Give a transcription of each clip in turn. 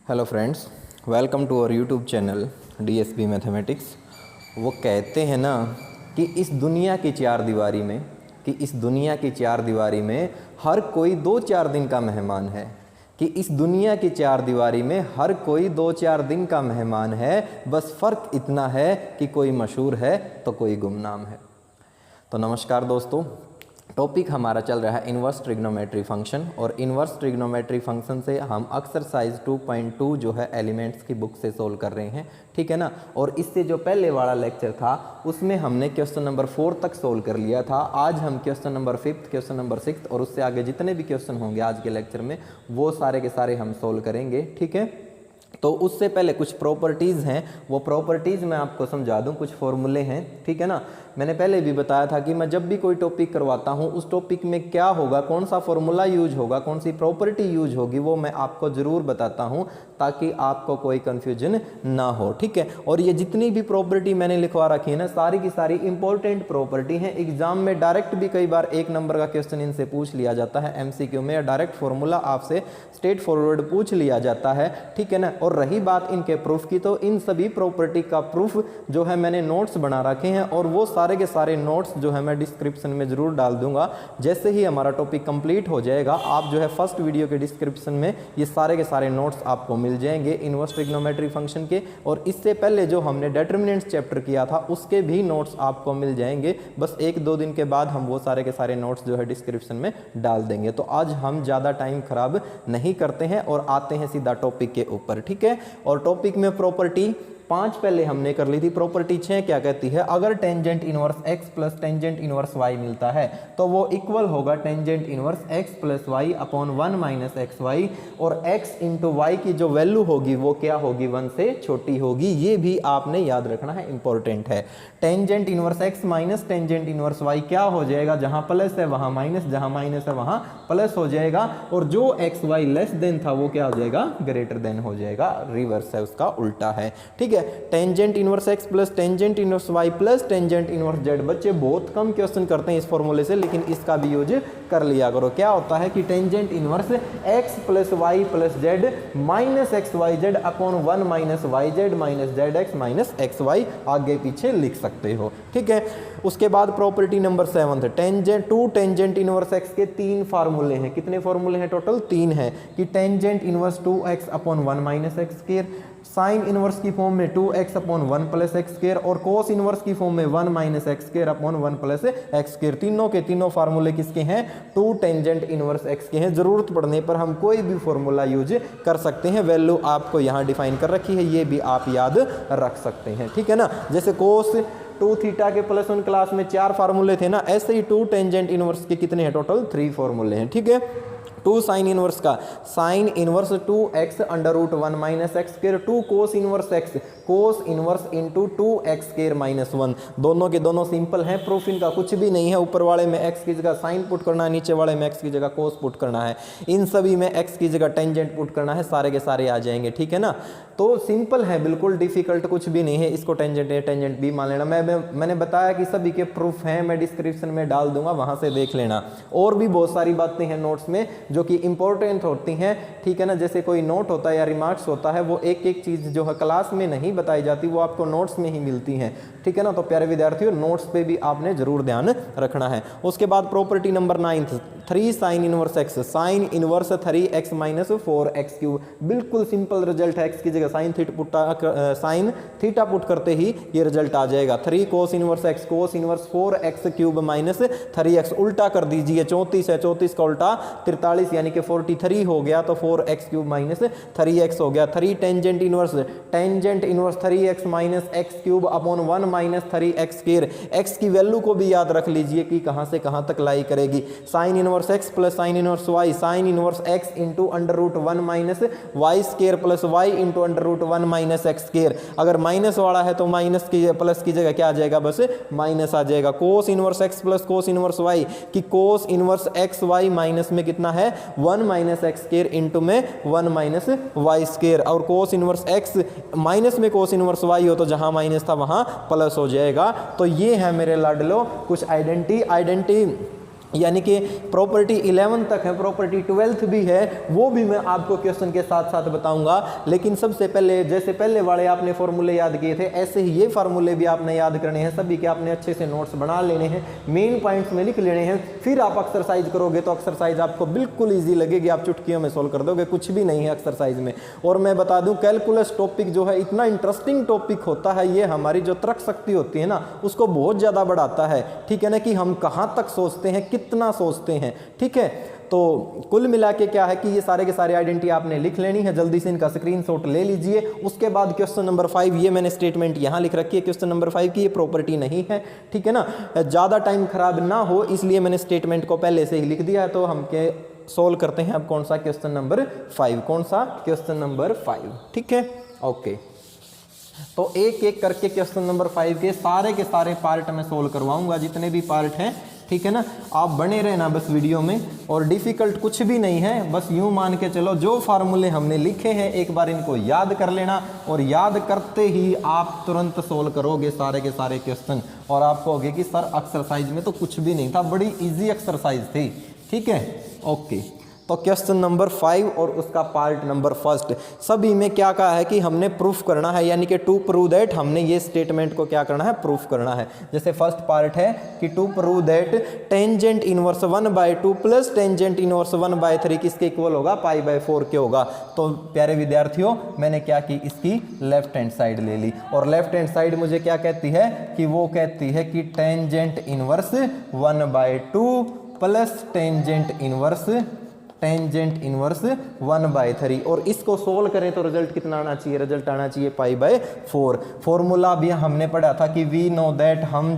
Hello friends, welcome to our YouTube channel DSP mathematics. वो कहते हैं ना कि इस दुनिया की चार दीवारी में हर कोई 2-4 दिन का मेहमान है। कि इस दुनिया की चार दीवारी में हर कोई 2-4 दिन का मेहमान है, बस फ़र्क इतना है कि कोई मशहूर है तो कोई गुमनाम है। तो नमस्कार दोस्तों, टॉपिक हमारा चल रहा है इन्वर्स ट्रिग्नोमेट्री फंक्शन, और इन्वर्स ट्रिग्नोमेट्री फंक्शन से हम एक्सरसाइज 2.2 जो है एलिमेंट्स की बुक से सोल्व कर रहे हैं, ठीक है ना। और इससे जो पहले वाला लेक्चर था उसमें हमने क्वेश्चन नंबर 4 तक सोल्व कर लिया था। आज हम क्वेश्चन नंबर 5, क्वेश्चन नंबर 6 और उससे आगे जितने भी क्वेश्चन होंगे आज के लेक्चर में वो सारे के सारे हम सोल्व करेंगे, ठीक है। तो उससे पहले कुछ प्रॉपर्टीज़ हैं, वो प्रॉपर्टीज़ मैं आपको समझा दूं, कुछ फॉर्मूले हैं, ठीक है ना। मैंने पहले भी बताया था कि मैं जब भी कोई टॉपिक करवाता हूं उस टॉपिक में क्या होगा, कौन सा फॉर्मूला यूज होगा, कौन सी प्रॉपर्टी यूज होगी, वो मैं आपको ज़रूर बताता हूं ताकि आपको कोई कन्फ्यूजन ना हो, ठीक है। और ये जितनी भी प्रॉपर्टी मैंने लिखवा रखी है ना, सारी की सारी इंपॉर्टेंट प्रॉपर्टी हैं। एग्जाम में डायरेक्ट भी कई बार 1 नंबर का क्वेश्चन इनसे पूछ लिया जाता है एमसीक्यू में, या डायरेक्ट फॉर्मूला आपसे स्ट्रेट फॉरवर्ड पूछ लिया जाता है, ठीक है ना। और रही बात इनके प्रूफ की, तो इन सभी प्रॉपर्टी का प्रूफ जो है मैंने नोट्स बना रखे हैं, और वो सारे के सारे नोट्स जो है मैं डिस्क्रिप्शन में जरूर डाल दूंगा। जैसे ही हमारा टॉपिक कंप्लीट हो जाएगा, आप जो है फर्स्ट वीडियो के डिस्क्रिप्शन में ये सारे के सारे नोट्स आपको मिल जाएंगे इन्वर्स ट्रिग्नोमेट्री फंक्शन के। और इससे पहले जो हमने डिटरमिनेंट्स चैप्टर किया था उसके भी नोट्स आपको मिल जाएंगे। बस 1-2 दिन के बाद हम वो सारे के सारे नोट्स जो है डिस्क्रिप्शन में डाल देंगे। तो आज हम ज़्यादा टाइम खराब नहीं करते हैं और आते हैं सीधा टॉपिक के ऊपर, ठीक है। और टॉपिक में प्रॉपर्टी 5 पहले हमने कर ली थी। प्रॉपर्टी 6 क्या कहती है, अगर tangent inverse x plus tangent inverse y मिलता है तो वो इक्वल होगा tangent inverse x plus y upon 1 minus x y, और x इंटू वाई की जो वैल्यू होगी वो क्या होगी, 1 से छोटी होगी। ये भी आपने याद रखना है, इंपॉर्टेंट है। Tangent inverse x minus tangent inverse y क्या हो जाएगा, जहां प्लस है वहां माइनस, जहां माइनस है वहां प्लस हो जाएगा। और जो एक्स वाई लेस देन था वो क्या हो जाएगा, ग्रेटर देन हो जाएगा। रिवर्स है, उसका उल्टा है, ठीक है। Tangent inverse x plus tangent inverse y plus tangent inverse z। बच्चे बहुत कम क्वेश्चन करते हैं इस फॉर्मूले से, लेकिन इसका भी यूज कर लिया करो। क्या होता है कि tangent inverse x plus y plus z minus x y z upon 1 minus y z minus z x minus x y, आगे पीछे लिख सकते हो, ठीक है। उसके बाद property number 7 tangent inverse x के 3 फार्मूले हैं। कितने फार्मूले हैं टोटल, 3 हैं। कि tangent inverse 2x upon 1 minus x square, sine inverse की फॉर्म में 2x upon 1 plus x square, और कोस इनवर्स की फॉर्म में 1 minus x square upon 1 plus x square. तीनों के तीनों फार्मूले किसके हैं, 2 टेंजेंट इनवर्स x के हैं। जरूरत पड़ने पर हम कोई भी फॉर्मूला यूज कर सकते हैं। वैल्यू आपको यहाँ डिफाइन कर रखी है, ये भी आप याद रख सकते हैं, ठीक है ना। जैसे कोस 2 थीटा के प्लस 1 क्लास में 4 फार्मूले थे ना, ऐसे ही 2 टेंजेंट इनवर्स के कितने हैं, टोटल 3 फार्मूले हैं, ठीक है। 2 साइन इनवर्स का, sine inverse 2x under root 1 minus x square, 2 cos inverse x, cos inverse into 2x square minus 1। दोनों के दोनों सिंपल हैं, प्रूफ इनका कुछ भी नहीं है। ऊपर वाले में x की जगह साइन पुट करना है, नीचे वाले में x की जगह कोस पुट करना है, इन सभी में x की जगह टेंजेंट पुट करना है, सारे के सारे आ जाएंगे, ठीक है ना। तो सिंपल है, बिल्कुल डिफिकल्ट कुछ भी नहीं है। इसको टेंजेंट ए टेंजेंट बी मान लेना। मैंने बताया कि सभी के प्रूफ हैं, मैं डिस्क्रिप्शन में डाल दूंगा, वहां से देख लेना। और भी बहुत सारी बातें हैं नोट्स में जो कि इंपॉर्टेंट होती हैं, ठीक है ना। जैसे कोई नोट होता है या रिमार्क्स होता है, वो एक एक चीज़ जो है क्लास में नहीं बताई जाती, वो आपको नोट्स में ही मिलती हैं, ठीक है ना। तो प्यारे विद्यार्थियों, नोट्स पे भी आपने जरूर ध्यान रखना है। उसके बाद property number 9 3 sign inverse x, sine inverse 3x minus 4x cube. बिल्कुल सिंपल रिजल्ट है, x की जगह साइन थीटा पुट करते ही ये रिजल्ट आ जाएगा। 3 कोस inverse x, cos inverse 4x cube minus 3x। उल्टा कर दीजिए, 34 है, 34 का उल्टा 43 यानी कि 43 हो गया, तो 4x क्यूब माइनस 3x हो गया। 3 tangent inverse 3x minus x cube upon 1 minus 3x square. x की वैल्यू को भी याद रख लीजिए कि कहां से कहां तक लाई करेगी। Sine inverse x plus sine inverse y, sine inverse x into under root 1 minus y square plus y into under root 1 minus x square. अगर माइनस वाला है तो माइनस की प्लस की जगह क्या आ जाएगा, बस माइनस आ जाएगा। Cos inverse x plus cos inverse y कि cos inverse x y minus में कितना है, 1 माइनस एक्स स्क्वायर इंटू में 1 माइनस वाई स्क्वायर। और कोस इनवर्स x माइनस में कोस इनवर्स y हो तो जहां माइनस था वहां प्लस हो जाएगा। तो ये है मेरे लाडलो कुछ आइडेंटिटी यानी कि प्रॉपर्टी 11 तक है, प्रॉपर्टी 12th भी है, वो भी मैं आपको क्वेश्चन के साथ साथ बताऊंगा। लेकिन सबसे पहले जैसे पहले वाले आपने फॉर्मूले याद किए थे, ऐसे ही ये फार्मूले भी आपने याद करने हैं, सभी के आपने अच्छे से नोट्स बना लेने हैं, मेन पॉइंट्स में लिख लेने हैं। फिर आप एक्सरसाइज करोगे तो एक्सरसाइज आपको बिल्कुल ईजी लगेगी, आप चुटकियों में सोल्व कर दोगे, कुछ भी नहीं है एक्सरसाइज में। और मैं बता दूं कैलकुलस टॉपिक जो है इतना इंटरेस्टिंग टॉपिक होता है, ये हमारी जो तर्क शक्ति होती है ना उसको बहुत ज़्यादा बढ़ाता है, ठीक है ना, कि हम कहाँ तक सोचते हैं, कितना सोचते हैं, ठीक है। तो कुल मिला के क्या है कि ये सारे के सारे आइडेंटिटी आपने लिख लेनी है, जल्दी से इनका स्क्रीनशॉट ले लीजिए। उसके बाद क्वेश्चन नंबर 5, ये मैंने स्टेटमेंट यहाँ लिख रखी है क्वेश्चन नंबर 5 की, ये प्रॉपर्टी नहीं है, ठीक है ना, ज़्यादा टाइम खराब ना हो इसलिए मैंने स्टेटमेंट को पहले से ही लिख दिया है। तो हम के सोल्व करते हैं अब कौन सा क्वेश्चन नंबर 5, कौन सा क्वेश्चन नंबर 5, ठीक है, ओके। तो एक एक करके क्वेश्चन नंबर 5 के सारे पार्ट मैं सोल्व करवाऊंगा, जितने भी पार्ट हैं, ठीक है ना। आप बने रहना बस वीडियो में, और डिफ़िकल्ट कुछ भी नहीं है, बस यूं मान के चलो जो फार्मूले हमने लिखे हैं एक बार इनको याद कर लेना, और याद करते ही आप तुरंत सोल्व करोगे सारे के सारे क्वेश्चन, और आप कहोगे कि सर एक्सरसाइज में तो कुछ भी नहीं था, बड़ी ईजी एक्सरसाइज थी, ठीक है, ओके। तो क्वेश्चन नंबर 5 और उसका पार्ट नंबर 1 सभी में क्या कहा है कि हमने प्रूफ करना है, यानी कि टू प्रूव दैट हमने ये स्टेटमेंट को क्या करना है, प्रूफ करना है। जैसे फर्स्ट पार्ट है कि to prove that tangent inverse 1/2 plus tangent inverse 1/3 किसके इक्वल होगा, π/4 के होगा। तो प्यारे विद्यार्थियों मैंने क्या की, इसकी लेफ्ट हैंड साइड ले ली, और लेफ्ट हैंड साइड मुझे क्या कहती है कि वो कहती है कि tangent inverse 1/2 plus tangent inverse 1/3, और इसको सोल्व करें तो रिजल्ट कितना आना चाहिए, रिजल्ट आना चाहिए π/4। फॉर्मूला भी हमने पढ़ा था कि वी नो दैट हम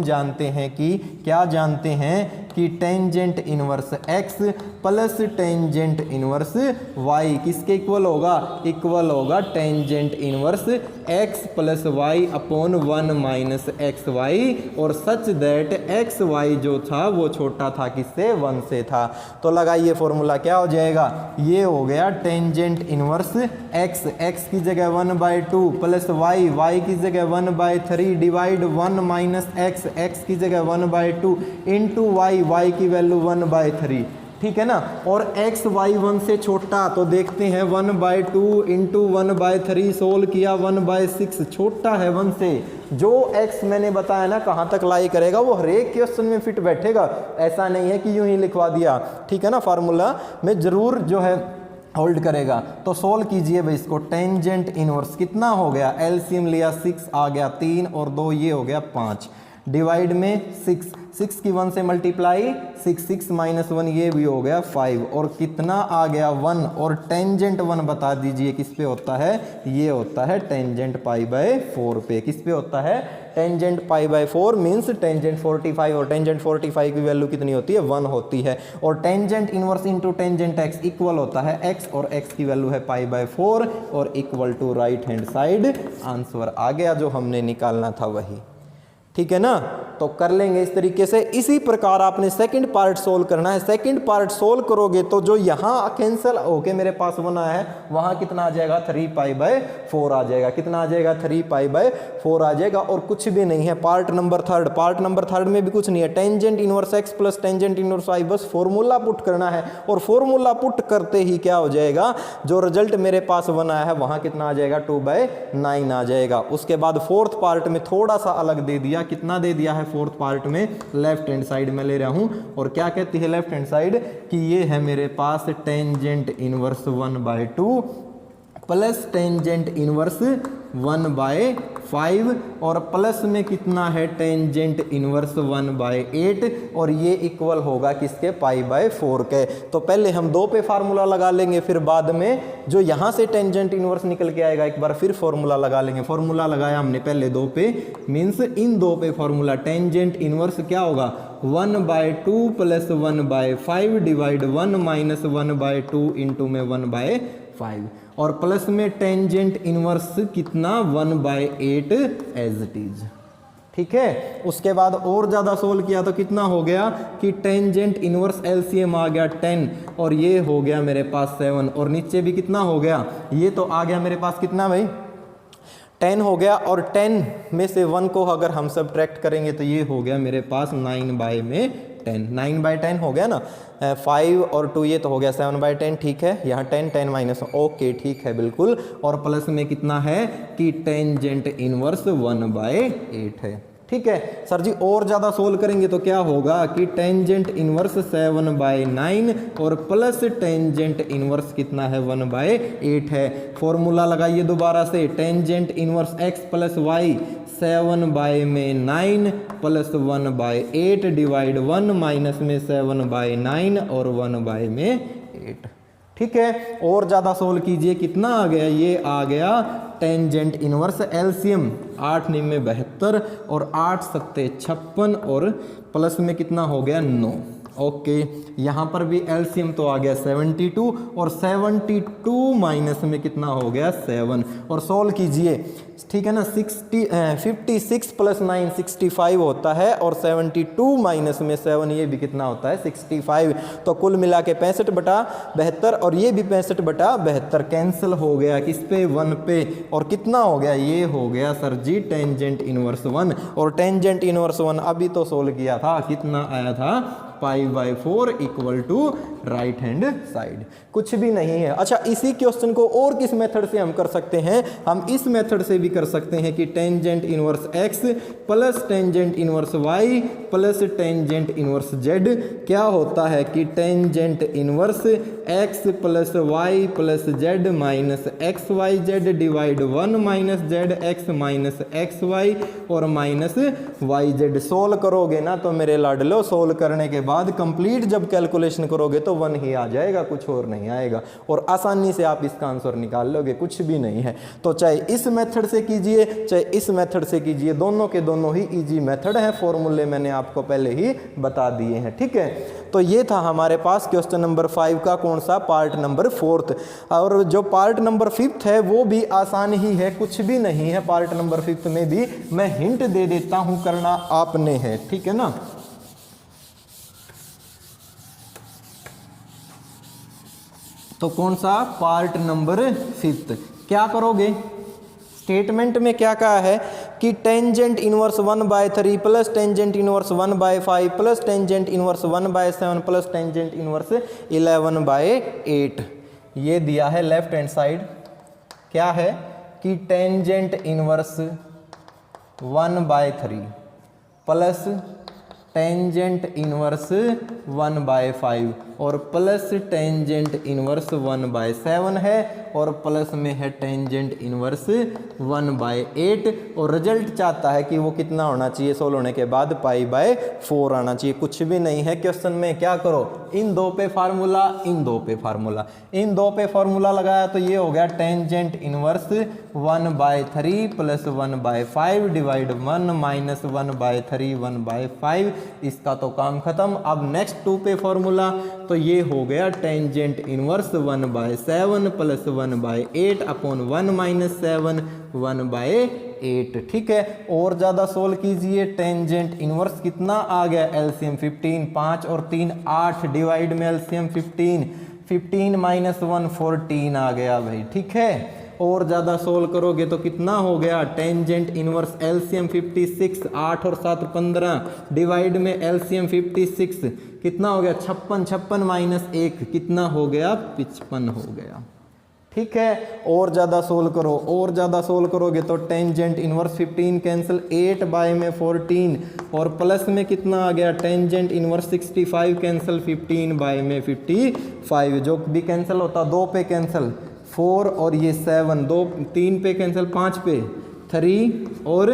जानते हैं कि क्या जानते हैं कि tangent inverse x plus tangent inverse y किसके इक्वल होगा, इक्वल होगा tangent inverse x plus y upon 1 minus x y, और सच दैट एक्स वाई जो था वो छोटा था किससे, 1 से था। तो लगाइए फॉर्मूला क्या हो जाएगा, ये हो गया टेंजेंट इनवर्स x की जगह 1/2 प्लस y की जगह 1/3 डिवाइड 1 माइनस x की जगह 1/2 इंटू y की वैल्यू 1/3, ठीक है ना। और x y 1 से छोटा, तो देखते हैं 1/2 इंटू 1/3 सोल्व किया 1/6, छोटा है 1 से। जो x मैंने बताया ना कहाँ तक लाई करेगा वो हर एक क्वेश्चन में फिट बैठेगा, ऐसा नहीं है कि यूं ही लिखवा दिया, ठीक है ना, फार्मूला में जरूर जो है होल्ड करेगा। तो सोल्व कीजिए भाई इसको, टेंजेंट इनवर्स कितना हो गया, एलसीएम लिया 6 आ गया 3 और 2 ये हो गया 5, डिवाइड में 6 की 1 से मल्टीप्लाई 6 माइनस 1 ये भी हो गया 5, और कितना आ गया 1, और टेंजेंट 1 बता दीजिए किस पे होता है, ये होता है टेंजेंट π/4 पे, किस पे होता है, टेंजेंट π/4 मीन्स टेंजेंट 45, और टेंजेंट 45 की वैल्यू कितनी होती है, 1 होती है। और tangent inverse into tangent x equal होता है x, और x की वैल्यू है π/4 और equal to right hand side, answer आ गया जो हमने निकालना था वही, ठीक है ना। तो कर लेंगे इस तरीके से। इसी प्रकार आपने सेकंड पार्ट सोल्व करना है। सेकंड पार्ट सोल्व करोगे तो जो यहाँ कैंसिल होके मेरे पास 1 आया है, वहाँ कितना आ जाएगा, 3π/4 आ जाएगा। कितना आ जाएगा, 3π/4 आ जाएगा, और कुछ भी नहीं है। पार्ट नंबर थर्ड में भी कुछ नहीं है। Tangent inverse x plus tangent inverse y, बस फॉर्मूला पुट करना है, और फॉर्मूला पुट करते ही क्या हो जाएगा, जो रिजल्ट मेरे पास 1 आया है वहाँ कितना आ जाएगा, 2/9 आ जाएगा। उसके बाद फोर्थ पार्ट में थोड़ा सा अलग दे दिया, कितना दे दिया है फोर्थ पार्ट में, लेफ्ट हैंड साइड में ले रहा हूं, और क्या कहती है लेफ्ट हैंड साइड कि ये है मेरे पास tangent inverse 1/2 plus tangent inverse 1/5, और प्लस में कितना है, टेंजेंट इनवर्स 1/8, और ये इक्वल होगा किसके, π/4 के। तो पहले हम 2 पे फार्मूला लगा लेंगे, फिर बाद में जो यहाँ से टेंजेंट इनवर्स निकल के आएगा एक बार फिर फार्मूला लगा लेंगे। फार्मूला लगाया हमने पहले 2 पे, मीन्स इन 2 पे फार्मूला, टेंजेंट इनवर्स क्या होगा, 1/2 प्लस 1/5 डिवाइड 1 माइनस 1/2 इंटू में 1/5, और प्लस में टेंजेंट इनवर्स कितना, 1/8 एज इट इज, ठीक है। उसके बाद और ज़्यादा सोल्व किया तो कितना हो गया कि टेंजेंट इनवर्स एलसीएम आ गया 10, और ये हो गया मेरे पास 7, और नीचे भी कितना हो गया, ये तो आ गया मेरे पास कितना भाई, 10 हो गया, और 10 में से 1 को अगर हम सब्ट्रैक्ट करेंगे तो ये हो गया मेरे पास 9/10, 9/10 हो गया ना। 5 और 2 ये तो हो गया 7/10, ठीक है। यहाँ 10 10 माइनस, ओके ठीक है बिल्कुल। और प्लस में कितना है कि टेंजेंट इनवर्स 1/8 है, ठीक है। सर जी और ज़्यादा सोल्व करेंगे तो क्या होगा कि टेंजेंट इनवर्स 7/9 और प्लस टेंजेंट इनवर्स कितना है 1/8 है। फॉर्मूला लगाइए दोबारा से, tangent inverse x plus y 7/9 plus 1/8 divide 1 minus में 7/9 और 1/8, ठीक है। और ज़्यादा सोल्व कीजिए, कितना आ गया, ये आ गया टेंजेंट इनवर्स एलसीएम 8 9 में 72 और 8 सत्ते 56 और प्लस में कितना हो गया 9, ओके। यहाँ पर भी एलसीएम तो आ गया 72 और 72 माइनस में कितना हो गया 7 और सोल्व कीजिए, ठीक है ना। 56 प्लस 9 65 होता है और 72 माइनस में 7 ये भी कितना होता है 65। तो कुल मिला के 65/72 और ये भी 65/72 कैंसिल हो गया किस पे 1 पे, और कितना हो गया, ये हो गया सर जी टेंजेंट इनवर्स 1। और टेंजेंट इनवर्स 1 अभी तो सोल्व किया था, कितना आया था π/4 equal to right hand side, कुछ भी नहीं है। अच्छा इसी क्वेश्चन को और किस मेथड से हम कर सकते हैं, हम इस मेथड से भी कर सकते हैं कि tangent inverse x plus tangent inverse y plus tangent inverse z क्या होता है कि tangent inverse x plus y plus z minus x y z divide 1 minus z x minus x y और माइनस वाई जेड। सोल्व करोगे ना तो मेरे लाडलो, सोल्व करने के बाद कंप्लीट जब कैलकुलेशन करोगे तो 1 ही आ जाएगा, कुछ और नहीं आएगा, और आसानी से आप इसका आंसर निकाल लोगे, कुछ भी नहीं है। तो चाहे इस मेथड से कीजिए चाहे इस मेथड से कीजिए, दोनों के दोनों ही इजी मेथड है, फॉर्मूले मैंने आपको पहले ही बता दिए हैं, ठीक है। तो ये था हमारे पास क्वेश्चन नंबर 5 का कौन सा पार्ट नंबर 4। और जो पार्ट नंबर 5 है वो भी आसान ही है, कुछ भी नहीं है। पार्ट नंबर 5 में भी मैं हिंट दे देता हूं, करना आपने है, ठीक है ना। तो कौन सा पार्ट नंबर 5, क्या करोगे, स्टेटमेंट में क्या कहा है कि tangent inverse 1/3 plus tangent inverse 1/5 plus tangent inverse 1/7 plus tangent inverse 11/8 ये दिया है लेफ्ट हैंड साइड। क्या है कि tangent inverse 1/3 plus tangent inverse 1/5 और प्लस टेंजेंट इनवर्स 1/7 है और प्लस में है टेंजेंट इनवर्स 1/8 और रिजल्ट चाहता है कि वो कितना होना चाहिए, सोल्व होने के बाद π/4 आना चाहिए। कुछ भी नहीं है क्वेश्चन में, क्या करो इन दो पे फार्मूला, इन दो पे फार्मूला, इन दो पे फार्मूला लगाया तो ये हो गया tangent inverse 1/3 plus 1/5 divide 1 minus 1/3 1/5, इसका तो काम खत्म। अब नेक्स्ट 2 पे फॉर्मूला तो ये हो गया tangent inverse 1/7 plus 1/8 upon 1 minus 7 1/8, ठीक है। और ज़्यादा सोल्व कीजिए, टेंजेंट इनवर्स कितना आ गया, एलसीएम 15, 5 और 3 8 डिवाइड में एलसीएम 15, 15 माइनस 1 14 आ गया भाई, ठीक है। और ज़्यादा सोल्व करोगे तो कितना हो गया, टेंजेंट इनवर्स एलसीएम 56 8 और 7 15 डिवाइड में एलसीएम 56 कितना हो गया 56, 56 माइनस 1 कितना हो गया 55 हो गया, ठीक है। और ज़्यादा सोल्व करो, और ज़्यादा सोल्व करोगे तो टेंजेंट इनवर्स 15 कैंसिल 8/14 और प्लस में कितना आ गया टेंजेंट इनवर्स 65 कैंसिल 15/55, जो भी कैंसिल होता 2 पे कैंसिल 4 और ये 7, 2 3 पे कैंसिल 5 पे 3 और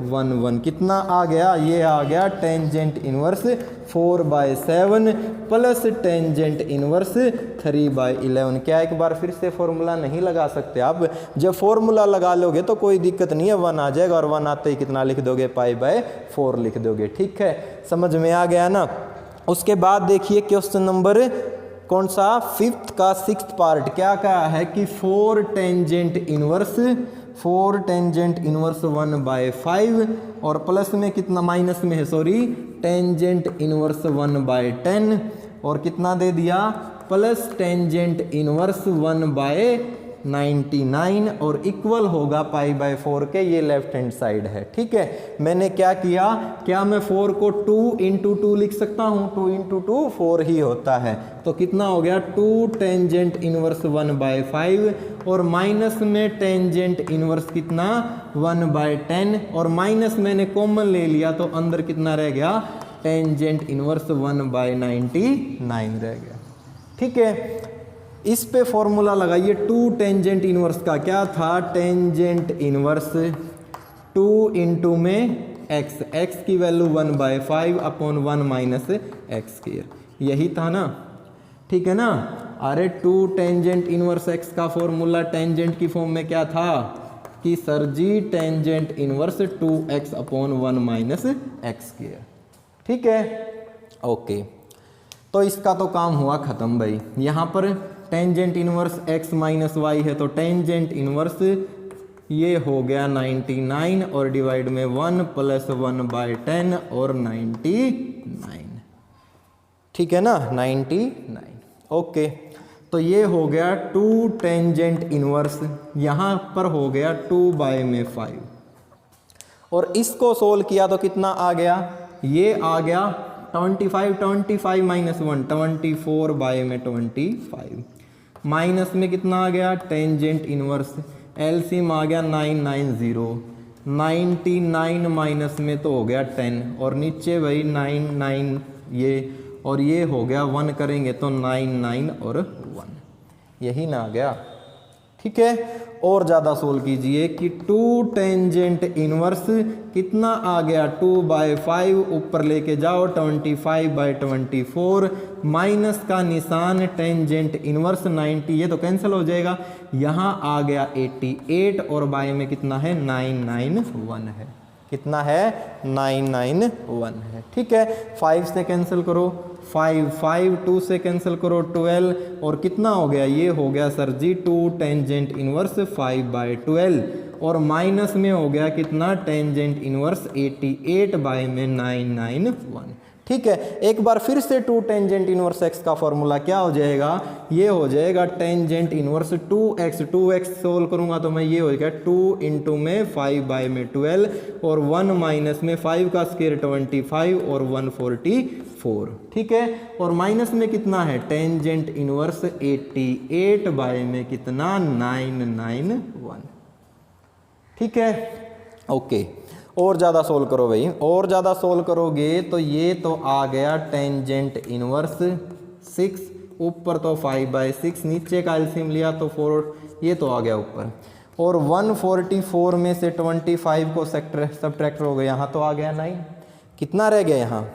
1 1 कितना आ गया, ये आ गया tangent inverse 4/7 plus tangent inverse 3/11। क्या एक बार फिर से फॉर्मूला नहीं लगा सकते आप, जब फॉर्मूला लगा लोगे तो कोई दिक्कत नहीं है, 1 आ जाएगा और 1 आते ही कितना लिख दोगे π/4 लिख दोगे, ठीक है। समझ में आ गया ना। उसके बाद देखिए क्वेश्चन नंबर कौन सा 5th का 6th पार्ट, क्या कहा है कि 4 टेंजेंट इनवर्स 1/5 और प्लस में कितना, माइनस में है सॉरी, टेंजेंट इनवर्स 1/10 और कितना दे दिया प्लस टेंजेंट इनवर्स 1/10 99 और इक्वल होगा π/4 के, ये लेफ्ट हैंड साइड है। ठीक है, मैंने क्या किया, क्या मैं 4 को 2 × 2 लिख सकता हूँ? 2 × 2 4 ही होता है, तो कितना हो गया 2 टेंजेंट इनवर्स 1/5 और माइनस में टेंजेंट इनवर्स कितना 1/10 और माइनस मैंने कॉमन ले लिया तो अंदर कितना रह गया टेंजेंट इनवर्स 1/99 रह गया। ठीक है, इस पे फॉर्मूला लगाइए 2 टेंजेंट इनवर्स का, क्या था टेंजेंट इनवर्स 2 × में x की वैल्यू 1/5 अपॉन 1 माइनस x², यही था ना। ठीक है ना, अरे 2 टेंजेंट इनवर्स x का फॉर्मूला टेंजेंट की फॉर्म में क्या था कि sir ji tangent inverse 2x upon 1 minus x²। ठीक है, ओके, तो इसका तो काम हुआ ख़त्म भाई। यहाँ पर tangent inverse x minus y है, तो टेंजेंट इनवर्स ये हो गया 99 और डिवाइड में 1 प्लस 1/10 और 99। ठीक है ना, 99। ओके, तो ये हो गया 2 टेंजेंट इनवर्स, यहाँ पर हो गया 2/5 और इसको सोल्व किया तो कितना आ गया, ये आ गया 25 माइनस 1 24/25 माइनस में कितना आ गया टेंजेंट इनवर्स, एलसीएम आ गया 990, 99 माइनस में तो हो गया 10 और नीचे वही 99 ये और ये हो गया 1 करेंगे तो 99 और 1, यही ना आ गया। ठीक है, और ज़्यादा सोल्व कीजिए कि 2 टेंजेंट इनवर्स कितना आ गया 2/5 ऊपर लेके जाओ 25/24 माइनस का निशान टेंजेंट इनवर्स 90, ये तो कैंसिल हो जाएगा, यहाँ आ गया 88 और बाय में कितना है 991 है, कितना है 991 है। ठीक है, 5 से कैंसिल करो 5 2 से कैंसिल करो 12 और कितना हो गया, ये हो गया सर जी 2 टेंजेंट इनवर्स 5/12 और माइनस में हो गया कितना टेंजेंट इनवर्स 88 बाय में 991। ठीक है, एक बार फिर से 2 टेंजेंट इनवर्स x का फॉर्मूला क्या हो जाएगा, ये हो जाएगा टेंजेंट इनवर्स 2x सोल्व करूंगा तो मैं ये हो जाएगा 2 × में 5/12 और 1 माइनस में 5 का स्क्वायर 25 और 144। ठीक है, और माइनस में कितना है टेंजेंट इनवर्स 88 बाय में कितना 991। ठीक है, ओके, और ज़्यादा सोल्व करो भाई, और ज़्यादा सोल्व करोगे तो ये तो आ गया टेंजेंट इनवर्स 6, ऊपर तो 5/6, नीचे का एलसीएम लिया तो 4, ये तो आ गया ऊपर, और 144 में से 25 को सब्ट्रैक्ट हो गया, यहाँ तो आ गया 9, कितना रह गया यहाँ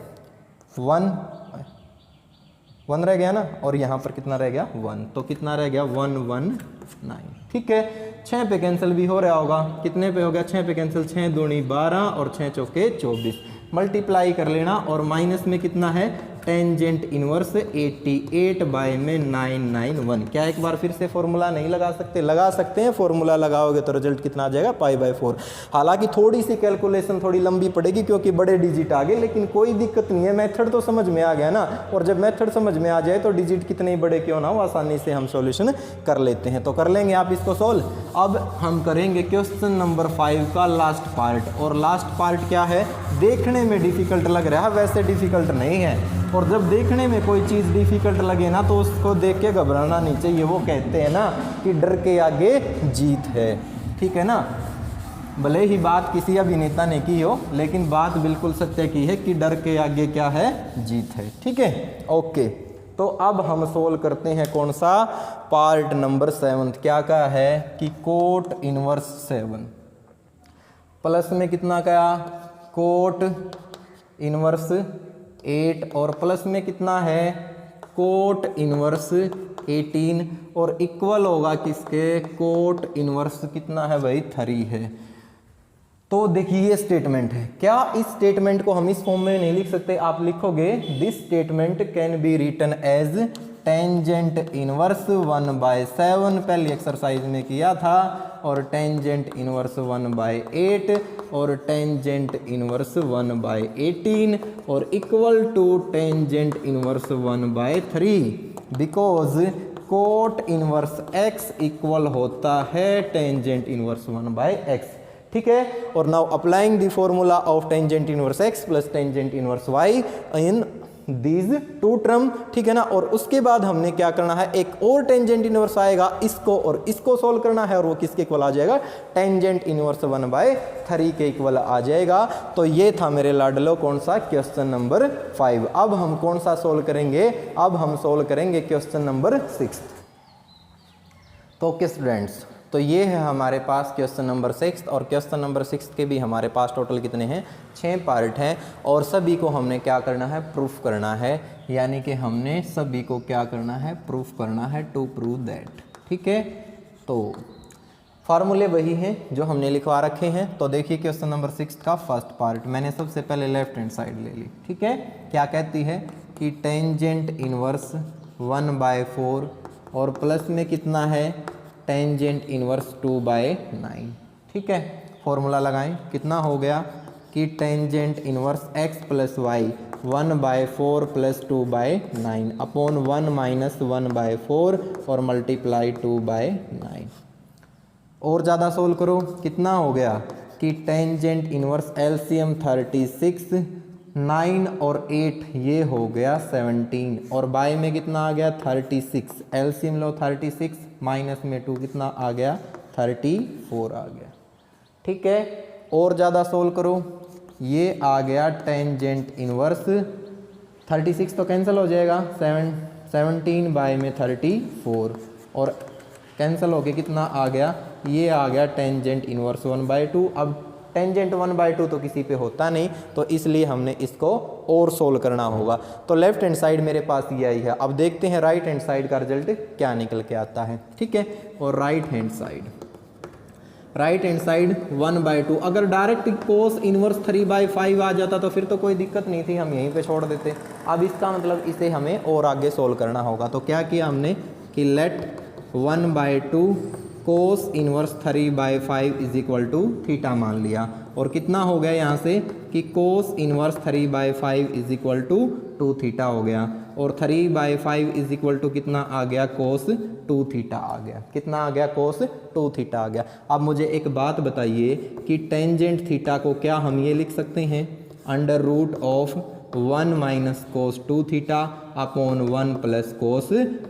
1 रह गया ना, और यहाँ पर कितना रह गया 1, तो कितना रह गया 119। ठीक है, 6 पे कैंसिल भी हो रहा होगा, कितने पे हो गया 6 पे कैंसिल, 6 दूनी 12 और 6 चौके 24, मल्टीप्लाई कर लेना और माइनस में कितना है टेंजेंट इनवर्स 88 बाय में 991। क्या एक बार फिर से फॉर्मूला नहीं लगा सकते? लगा सकते हैं, फॉर्मूला लगाओगे तो रिजल्ट कितना आ जाएगा π/4। हालांकि थोड़ी सी कैलकुलेशन थोड़ी लंबी पड़ेगी क्योंकि बड़े डिजिट आ गए, लेकिन कोई दिक्कत नहीं है, मेथड तो समझ में आ गया ना, और जब मेथड समझ में आ जाए तो डिजिट कितने बड़े क्यों ना हो आसानी से हम सॉल्यूशन कर लेते हैं। तो कर लेंगे आप इसको सोल्व। अब हम करेंगे क्वेश्चन नंबर 5 का लास्ट पार्ट, और लास्ट पार्ट क्या है, देखने में डिफिकल्ट लग रहा है, वैसे डिफिकल्ट नहीं है, और जब देखने में कोई चीज़ डिफिकल्ट लगे ना तो उसको देख के घबराना नहीं चाहिए। वो कहते हैं ना कि डर के आगे जीत है। ठीक है ना, भले ही बात किसी अभिनेता ने की हो, लेकिन बात बिल्कुल सत्य की है कि डर के आगे क्या है, जीत है। ठीक है, ओके, तो अब हम सोल्व करते हैं कौन सा, पार्ट नंबर 7। क्या का है कि कोट इनवर्स 7 प्लस में कितना का कोट इनवर्स 8 और प्लस में कितना है कोट इनवर्स 18 और इक्वल होगा किसके, कोट इनवर्स कितना है भाई 3 है। तो देखिए ये स्टेटमेंट है, क्या इस स्टेटमेंट को हम इस फॉर्म में नहीं लिख सकते? आप लिखोगे this statement can be written as tangent inverse 1/7, पहली एक्सरसाइज में किया था, और टेंजेंट इनवर्स 1/8 और टेंजेंट इनवर्स 1/18 और equal to tangent inverse 1/3, because cot inverse x equal होता है टेंजेंट इनवर्स 1/x, ठीक है। और now applying the formula of tangent inverse x plus tangent inverse y in these two term, ठीक है ना। और उसके बाद हमने क्या करना है, एक और टेंजेंट इनवर्स आएगा, इसको और इसको सोल्व करना है, और वो किसके इक्वल आ जाएगा, टेंजेंट इनवर्स 1/3 के इक्वल आ जाएगा। तो ये था मेरे लाडलो कौन सा, क्वेश्चन नंबर 5। अब हम कौन सा सोल्व करेंगे, अब हम सोल्व करेंगे क्वेश्चन नंबर 6। तो ओके स्टूडेंट्स, तो ये है हमारे पास क्वेश्चन नंबर 6, और क्वेश्चन नंबर 6 के भी हमारे पास टोटल कितने हैं, 6 पार्ट हैं, और सभी को हमने क्या करना है, प्रूफ करना है। यानी कि हमने सभी को क्या करना है, प्रूफ करना है, टू प्रूव दैट, ठीक है। तो फार्मूले वही हैं जो हमने लिखवा रखे हैं। तो देखिए क्वेश्चन नंबर 6 का फर्स्ट पार्ट मैंने सबसे पहले लेफ्ट हैंड साइड ले ली, ठीक है। क्या कहती है कि टेंजेंट इनवर्स 1/4 और प्लस में कितना है, टेंजेंट इनवर्स 2/9, ठीक है। फॉर्मूला लगाएं, कितना हो गया कि tangent inverse x plus y 1/4 plus 2/9 upon 1 minus 1/4 और मल्टीप्लाई 2/9। और ज़्यादा सोल्व करो, कितना हो गया कि टेंजेंट इनवर्स एलसीएम 36, 9 और 8 ये हो गया 17, और बाय में कितना आ गया 36, एलसीएम लो 36 माइनस में 2 कितना आ गया 34 आ गया, ठीक है। और ज़्यादा सोल्व करो, ये आ गया टेंजेंट इनवर्स 36 तो कैंसिल हो जाएगा, 17 बाय में 34 और कैंसिल होके कितना आ गया, ये आ गया टेंजेंट इनवर्स 1/2। अब टेंजेंट 1/2 तो किसी पे होता नहीं, तो इसलिए हमने इसको और सोल्व करना होगा। तो लेफ्ट हैंड साइड मेरे पास ये आई है। अब देखते हैं राइट हैंड साइड का रिजल्ट क्या निकल के आता है, ठीक है। और राइट हैंड साइड 1/2, अगर डायरेक्ट कोस इनवर्स 3/5 आ जाता तो फिर तो कोई दिक्कत नहीं थी, हम यहीं पे छोड़ देते। अब इसका मतलब इसे हमें और आगे सोल्व करना होगा। तो क्या किया हमने कि let 1/2 cos inverse 3/5 is equal to theta मान लिया, और कितना हो गया यहाँ से कि cos inverse 3/5 is equal to 2 theta हो गया, और 3/5 इज इक्वल टू कितना आ गया, कोस 2 थीटा आ गया। कितना आ गया, कोस 2 थीटा आ गया। अब मुझे एक बात बताइए कि टेंजेंट थीटा को क्या हम ये लिख सकते हैं, under root of 1 minus cos 2 theta upon 1 plus cos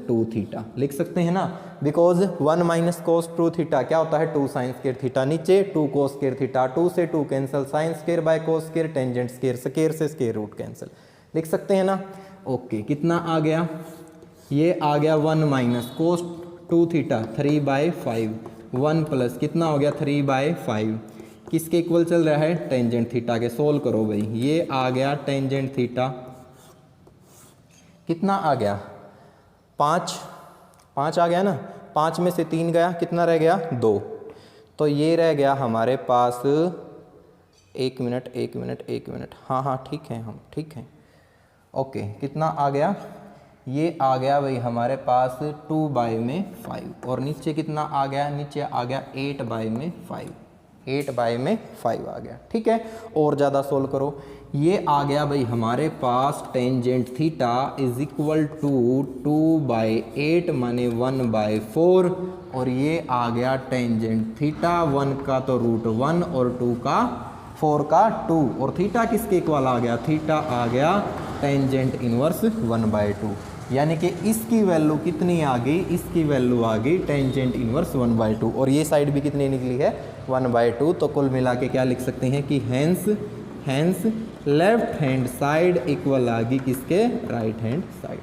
2 theta लिख सकते हैं ना। बिकॉज 1 माइनस कोस 2 थीटा क्या होता है, 2 साइन स्क्वायर थीटा, नीचे 2 कोस स्क्वायर थीटा, 2 से 2 cancel, sine square by cos square, tangent square, square से स्क्वायर रूट कैंसिल, लिख सकते हैं ना। ओके, कितना आ गया, ये आ गया 1 माइनस कोस 2 थीटा 3/5, 1 प्लस कितना हो गया 3/5, किसके इक्वल चल रहा है, टेंजेंट थीटा के। सोल्व करो भाई, ये आ गया टेंजेंट थीटा, कितना आ गया 5 आ गया ना, 5 में से 3 गया, कितना रह गया 2। तो ये रह गया हमारे पास, एक मिनट, हाँ ठीक है, हम ठीक हैं। ओके, कितना आ गया, ये आ गया भाई हमारे पास 2/5, और नीचे कितना आ गया, नीचे आ गया 8/5, 8/5 आ गया, ठीक है। और ज़्यादा सोल्व करो, ये आ गया भाई हमारे पास tangent theta is equal to 2/8 माने 1/4, और ये आ गया टेंजेंट थीटा 1 का तो रूट 1 और 2 का 4 का 2, और थीटा किसके इक्वल आ गया, थीटा आ गया टेंजेंट इनवर्स 1/2। यानी कि इसकी वैल्यू कितनी आ गई, इसकी वैल्यू आ गई टेंजेंट इनवर्स 1/2, और ये साइड भी कितनी निकली है 1/2। तो कुल मिला के क्या लिख सकते हैं कि hence left hand side equal आ गई किसके, राइट हैंड साइड,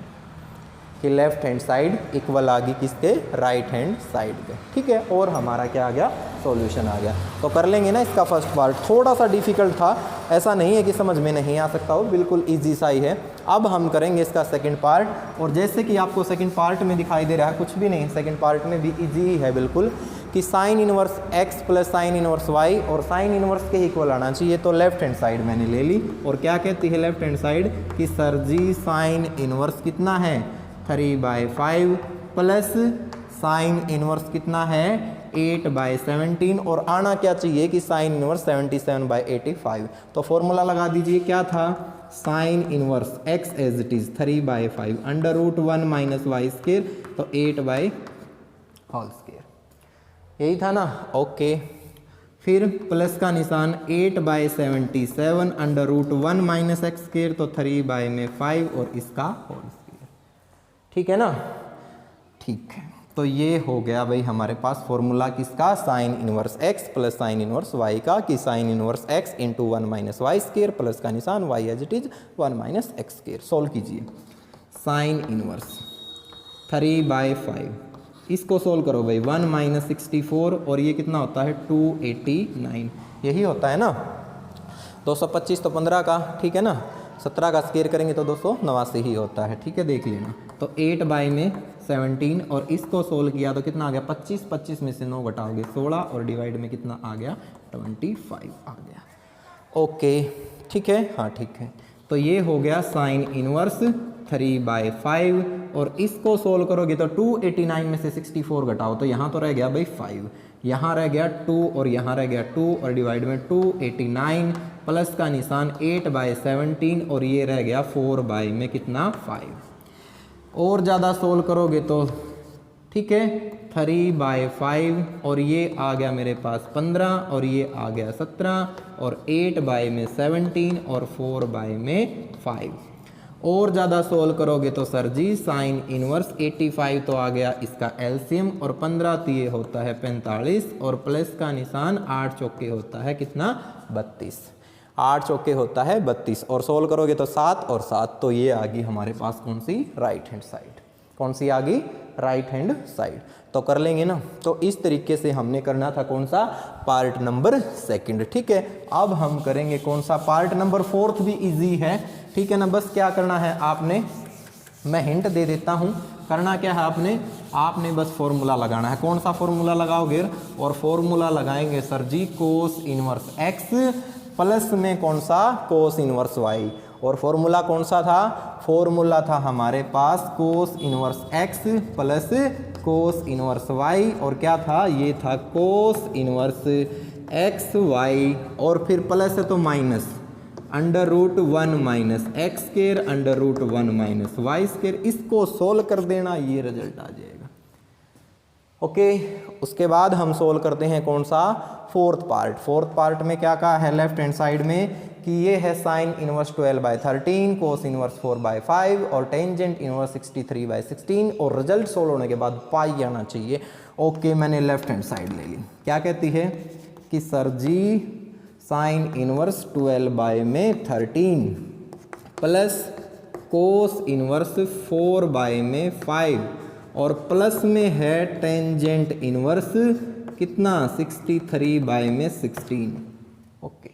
कि लेफ्ट हैंड साइड इक्वल आ गई किसके, राइट हैंड साइड के, ठीक है। और हमारा क्या आ गया, सॉल्यूशन आ गया। तो कर लेंगे ना इसका फर्स्ट पार्ट, थोड़ा सा डिफिकल्ट था, ऐसा नहीं है कि समझ में नहीं आ सकता हो, बिल्कुल इजी सा ही है। अब हम करेंगे इसका सेकंड पार्ट, और जैसे कि आपको सेकंड पार्ट में दिखाई दे रहा है, कुछ भी नहीं, सेकंड पार्ट में भी इजी ही है बिल्कुल, कि sine inverse x plus sine inverse y और साइन इनवर्स के इक्वल आना चाहिए। तो लेफ्ट हैंड साइड मैंने ले ली, और क्या कहती है लेफ्ट हैंड साइड कि सर जी साइन इनवर्स कितना है 3/5 प्लस साइन इनवर्स कितना है 8/17, और आना क्या चाहिए कि साइन इनवर्स 77/85। तो फॉर्मूला लगा दीजिए, क्या था, sine inverse x as it is 3/5 under root 1 minus y square तो 8/² यही था ना। ओके, फिर प्लस का निशान 8/77 √1 - x², तो 3/5 और इसका होल स्क्वायर। ठीक है ना, ठीक है। तो ये हो गया भाई हमारे पास फॉर्मूला किसका, sine inverse x plus sine inverse y का, कि sine inverse x into 1 - y² plus का निशान y as it is 1 - x²। Solve कीजिए। साइन इनवर्स 3/5, इसको सोल्व करो भाई, 1 - 64 और ये कितना होता है 289, यही होता है ना। 225 तो 15 का, ठीक है ना, 17 का स्क्वायर करेंगे तो 289 ही होता है। ठीक है, देख लेना। तो 8/17 और इसको सोल्व किया तो कितना आ गया 25, 25 में से 9 घटाओगे 16 और डिवाइड में कितना आ गया 25 आ गया। ओके, ठीक है, हाँ ठीक है। तो ये हो गया साइन इनवर्स 3/5 और इसको सोल्व करोगे तो 289 में से 64 घटाओ तो यहाँ तो रह गया भाई 5, यहाँ रह गया 2 और यहाँ रह गया 2 और डिवाइड में 289 प्लस का निशान 8/17 और ये रह गया 4 में कितना 5। और ज़्यादा सोल्व करोगे तो ठीक है 3/5 और ये आ गया मेरे पास 15 और ये आ गया 17 और 8/17 और 4/5। और ज़्यादा सोल्व करोगे तो सर जी साइन इनवर्स 85 तो आ गया इसका एलसीएम और 15 तो ये होता है 45 और प्लस का निशान 8 चौके होता है कितना 32, 8 चौके होता है 32 और सोल्व करोगे तो 7 और 7 तो ये आ गई हमारे पास कौन सी राइट हैंड साइड, कौन सी आ गई राइट हैंड साइड। तो कर लेंगे ना। तो इस तरीके से हमने करना था कौन सा पार्ट नंबर 2। ठीक है, अब हम करेंगे कौन सा पार्ट नंबर 4 भी इजी है। ठीक है ना, बस क्या करना है आपने, मैं हिंट दे देता हूँ, करना क्या है आपने बस फॉर्मूला लगाना है। कौन सा फॉर्मूला लगाओगे, और फॉर्मूला लगाएंगे sir ji cos inverse x plus में कौन सा कोस इनवर्स y। और फॉर्मूला कौन सा था, फॉर्मूला था हमारे पास cos inverse x plus cos inverse y और क्या था, ये था कोस इनवर्स x y और फिर प्लस है तो माइनस √1 - x² √1 - y²। इसको सोल्व कर देना, ये रिजल्ट आ जाएगा। ओके, उसके बाद हम सोल्व करते हैं कौन सा फोर्थ पार्ट में क्या कहा है लेफ्ट हैंड साइड में कि ये है साइन इनवर्स 12/13 कोस इनवर्स 4/5 और टेंजेंट इनवर्स 63/16 और रिजल्ट सोल्व होने के बाद पाई आना चाहिए। ओके, मैंने लेफ्ट हैंड साइड ले ली। क्या कहती है कि sir ji sine inverse 12/13 plus cos inverse 4/5 और प्लस में है टेंजेंट इनवर्स कितना 63/16। ओके,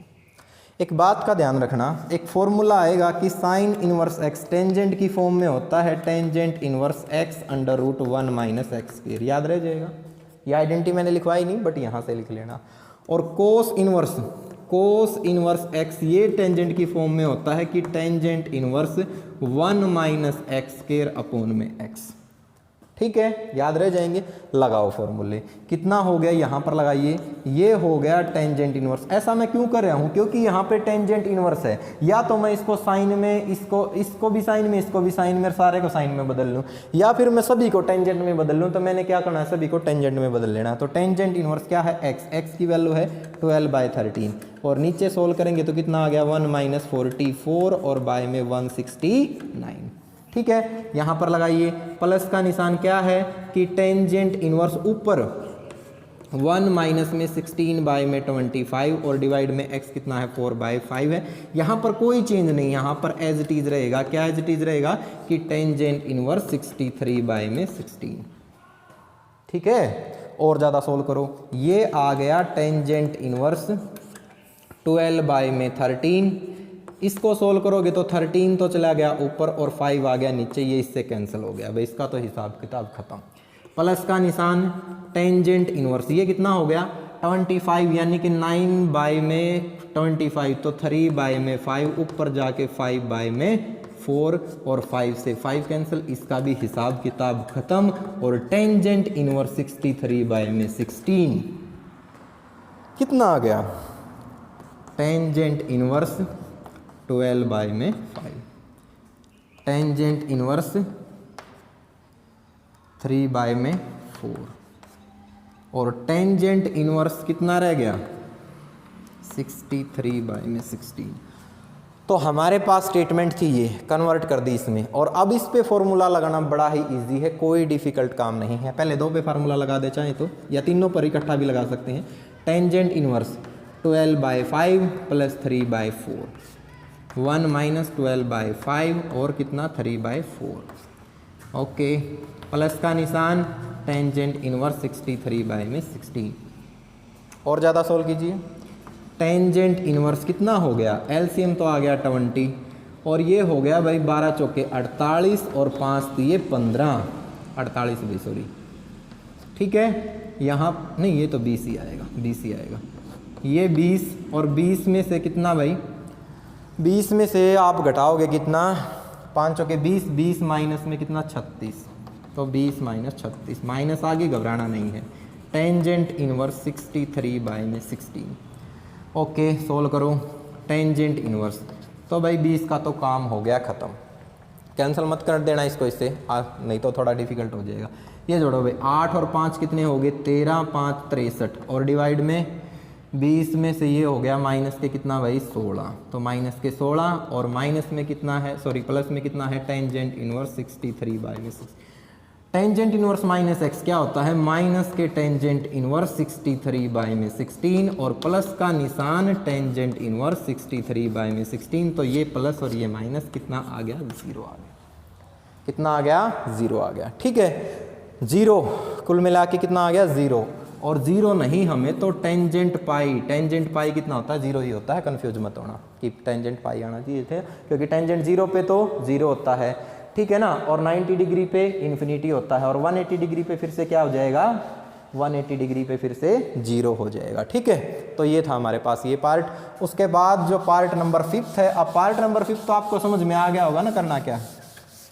एक बात का ध्यान रखना, एक फॉर्मूला आएगा कि साइन इनवर्स x टेंजेंट की फॉर्म में होता है टेंजेंट इनवर्स x √1 - x²। याद रह जाएगा, ये आइडेंटिटी मैंने लिखवाई नहीं बट यहाँ से लिख लेना। और कोस इनवर्स x ये टेंजेंट की फॉर्म में होता है कि टेंजेंट इनवर्स 1 - x² अपॉन में x। ठीक है, याद रह जाएंगे। लगाओ फॉर्मूले, कितना हो गया यहाँ पर लगाइए, ये हो गया टेंजेंट इनवर्स। ऐसा मैं क्यों कर रहा हूँ, क्योंकि यहाँ पे टेंजेंट इनवर्स है, या तो मैं इसको साइन में, इसको भी साइन में, इसको भी साइन में, सारे को साइन में बदल लूँ, या फिर मैं सभी को टेंजेंट में बदल लूँ। तो मैंने क्या करना है, सभी को टेंजेंट में बदल लेना है। तो टेंजेंट इनवर्स क्या है x की वैल्यू है 12/13 और नीचे सोल्व करेंगे तो कितना आ गया 1 - 44 और बाय में 169। ठीक है, यहाँ पर लगाइए। प्लस का निशान क्या है कि टेंजेंट इनवर्स ऊपर 1 माइनस में 16 में 25 और डिवाइड में x कितना है 4/5 है। यहाँ पर कोई चेंज नहीं, यहाँ पर एज इट इज रहेगा। क्या एज इट इज रहेगा कि टेंजेंट इनवर्स 63 में 16। ठीक है, और ज़्यादा सोल्व करो, ये आ गया टेंजेंट इनवर्स 12 में 13। इसको सोल्व करोगे तो 13 तो चला गया ऊपर और 5 आ गया नीचे, ये इससे कैंसिल हो गया भाई, इसका तो हिसाब किताब खत्म। प्लस का निशान टेंजेंट इनवर्स, ये कितना हो गया 25 यानी कि 9 में 25 तो 3 में 5 ऊपर जाके 5 में 4 और 5 से 5 कैंसिल, इसका भी हिसाब किताब खत्म। और टेंजेंट इनवर्स 63 में 16 कितना आ गया, टेंजेंट इनवर्स 12 में 5, टेंजेंट इनवर्स 3/4 और टेंजेंट इनवर्स कितना रह गया 63/16। तो हमारे पास स्टेटमेंट थी ये, कन्वर्ट कर दी इसमें, और अब इस पे फॉर्मूला लगाना बड़ा ही इजी है, कोई डिफिकल्ट काम नहीं है। पहले दो पे फार्मूला लगा दे चाहे तो, या तीनों पर इकट्ठा भी लगा सकते हैं। टेंजेंट इनवर्स 12/5 प्लस 3/4, 1 माइनस 12/5 और कितना 3/4। ओके, प्लस का निशान, टेंजेंट इनवर्स 63/16। और ज़्यादा सोल्व कीजिए। टेंजेंट इनवर्स कितना हो गया, एलसीएम तो आ गया 20, और ये हो गया भाई 12 चौके 48 और 5 दिए 15, 48 भी सॉरी, ठीक है। यहाँ नहीं, ये तो 20 ही आएगा, 20 ही आएगा। ये 20 और 20 में से कितना भाई, 20 में से आप घटाओगे कितना, 5 चौके 20, 20 माइनस में कितना 36, तो 20 माइनस 36, माइनस आगे घबराना नहीं है। Tangent inverse 63/16। ओके, सोल्व करो टेंजेंट इनवर्स। तो भाई 20 का तो काम हो गया ख़त्म, कैंसिल मत कर देना इसको इससे, नहीं तो थोड़ा डिफिकल्ट हो जाएगा। ये जोड़ो भाई, 8 और 5 कितने हो गए 13, 5 63, और डिवाइड में 20 में से ये हो गया माइनस के कितना भाई 16, तो माइनस के 16, और माइनस में कितना है, सॉरी प्लस में कितना है, tangent inverse 63/16। Tangent inverse minus x क्या होता है, माइनस के टेंजेंट इनवर्स 63/16, और प्लस का निशान टेंजेंट इनवर्स 63/16। तो ये प्लस और ये माइनस कितना आ गया, 0 आ गया। कितना आ गया, 0 आ गया, ठीक है। 0 कुल मिला के कितना आ गया 0, और 0 नहीं हमें तो टेंजेंट पाई कितना होता है, 0 ही होता है, कंफ्यूज मत होना कि टेंजेंट पाई आना चाहिए थे, क्योंकि टेंजेंट 0 पे तो 0 होता है, ठीक है ना, और 90 डिग्री पे इन्फिनिटी होता है, और 180 डिग्री पे फिर से क्या हो जाएगा, 180 डिग्री पे फिर से 0 हो जाएगा, ठीक है। तो ये था हमारे पास ये पार्ट। उसके बाद जो पार्ट नंबर 5 है, अब पार्ट नंबर 5 तो आपको समझ में आ गया होगा ना, करना क्या,